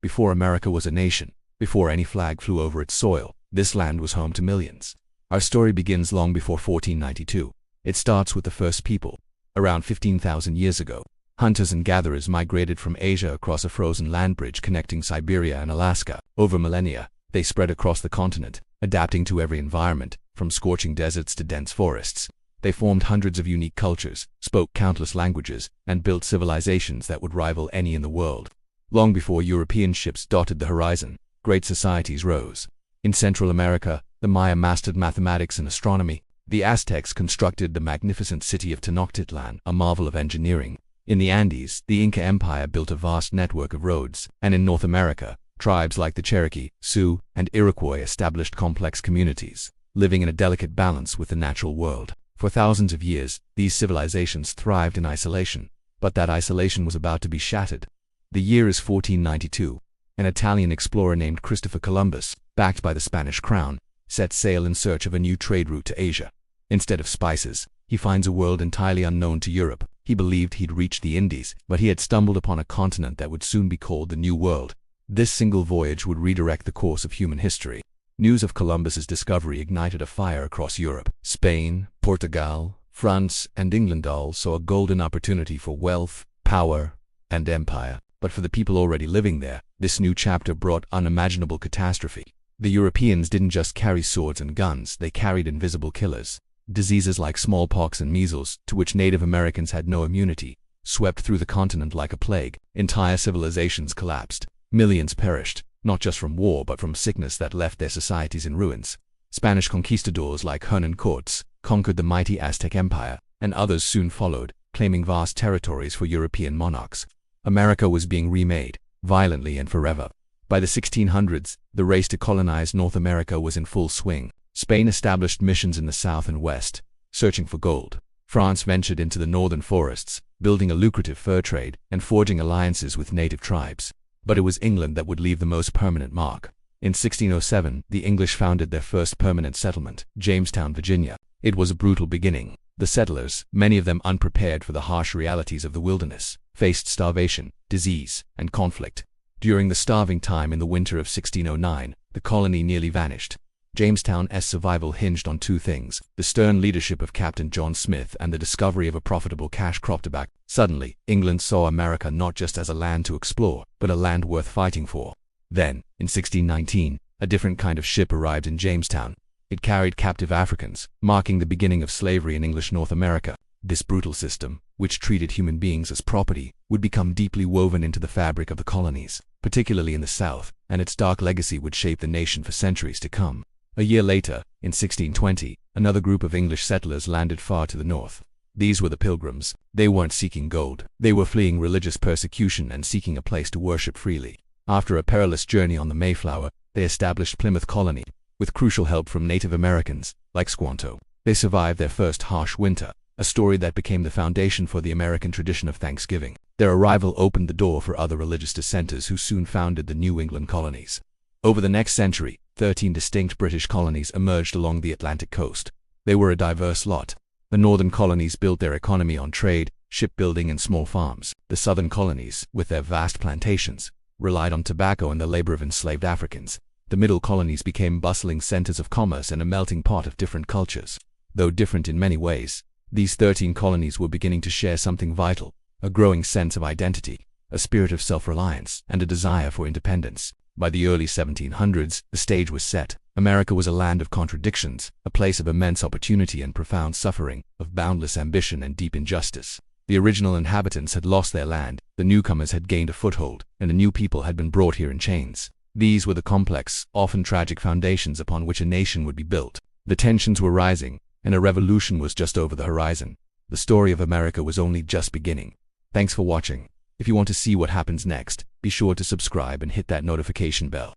before America was a nation, before any flag flew over its soil, this land was home to millions. Our story begins long before 1492. It starts with the first people. Around 15,000 years ago, hunters and gatherers migrated from Asia across a frozen land bridge connecting Siberia and Alaska. Over millennia, they spread across the continent, adapting to every environment, from scorching deserts to dense forests. They formed hundreds of unique cultures, spoke countless languages, and built civilizations that would rival any in the world. Long before European ships dotted the horizon, great societies rose. In Central America, the Maya mastered mathematics and astronomy. The Aztecs constructed the magnificent city of Tenochtitlan, a marvel of engineering. In the Andes, the Inca Empire built a vast network of roads, and in North America, tribes like the Cherokee, Sioux, and Iroquois established complex communities, living in a delicate balance with the natural world. For thousands of years, these civilizations thrived in isolation, but that isolation was about to be shattered. The year is 1492. An Italian explorer named Christopher Columbus, backed by the Spanish crown, set sail in search of a new trade route to Asia. Instead of spices, he finds a world entirely unknown to Europe. He believed he'd reached the Indies, but he had stumbled upon a continent that would soon be called the New World. This single voyage would redirect the course of human history. News of Columbus's discovery ignited a fire across Europe. Spain, Portugal, France, and England all saw a golden opportunity for wealth, power, and empire. But for the people already living there, this new chapter brought unimaginable catastrophe. The Europeans didn't just carry swords and guns, they carried invisible killers. Diseases like smallpox and measles, to which Native Americans had no immunity, swept through the continent like a plague. Entire civilizations collapsed. Millions perished, not just from war but from sickness that left their societies in ruins. Spanish conquistadors like Hernan Cortes conquered the mighty Aztec Empire, and others soon followed, claiming vast territories for European monarchs. America was being remade, violently and forever. By the 1600s, the race to colonize North America was in full swing. Spain established missions in the south and west, searching for gold. France ventured into the northern forests, building a lucrative fur trade and forging alliances with native tribes. But it was England that would leave the most permanent mark. In 1607, the English founded their first permanent settlement, Jamestown, Virginia. It was a brutal beginning. The settlers, many of them unprepared for the harsh realities of the wilderness, faced starvation, disease, and conflict. During the starving time in the winter of 1609, the colony nearly vanished. Jamestown's survival hinged on two things: the stern leadership of Captain John Smith and the discovery of a profitable cash crop tobacco. Suddenly, England saw America not just as a land to explore, but a land worth fighting for. Then, in 1619, a different kind of ship arrived in Jamestown. It carried captive Africans, marking the beginning of slavery in English North America. This brutal system, which treated human beings as property, would become deeply woven into the fabric of the colonies, particularly in the South, and its dark legacy would shape the nation for centuries to come. A year later, in 1620, another group of English settlers landed far to the north. These were the Pilgrims. They weren't seeking gold. They were fleeing religious persecution and seeking a place to worship freely. After a perilous journey on the Mayflower, they established Plymouth Colony. With crucial help from Native Americans, like Squanto, they survived their first harsh winter, a story that became the foundation for the American tradition of Thanksgiving. Their arrival opened the door for other religious dissenters who soon founded the New England colonies. Over the next century, 13 distinct British colonies emerged along the Atlantic coast. They were a diverse lot. The northern colonies built their economy on trade, shipbuilding, and small farms. The southern colonies, with their vast plantations, relied on tobacco and the labor of enslaved Africans. The middle colonies became bustling centers of commerce and a melting pot of different cultures. Though different in many ways, these 13 colonies were beginning to share something vital: a growing sense of identity, a spirit of self-reliance, and a desire for independence. By the early 1700s, the stage was set. America was a land of contradictions, a place of immense opportunity and profound suffering, of boundless ambition and deep injustice. The original inhabitants had lost their land, the newcomers had gained a foothold, and a new people had been brought here in chains. These were the complex, often tragic foundations upon which a nation would be built. The tensions were rising, and a revolution was just over the horizon. The story of America was only just beginning. Thanks for watching. If you want to see what happens next, be sure to subscribe and hit that notification bell.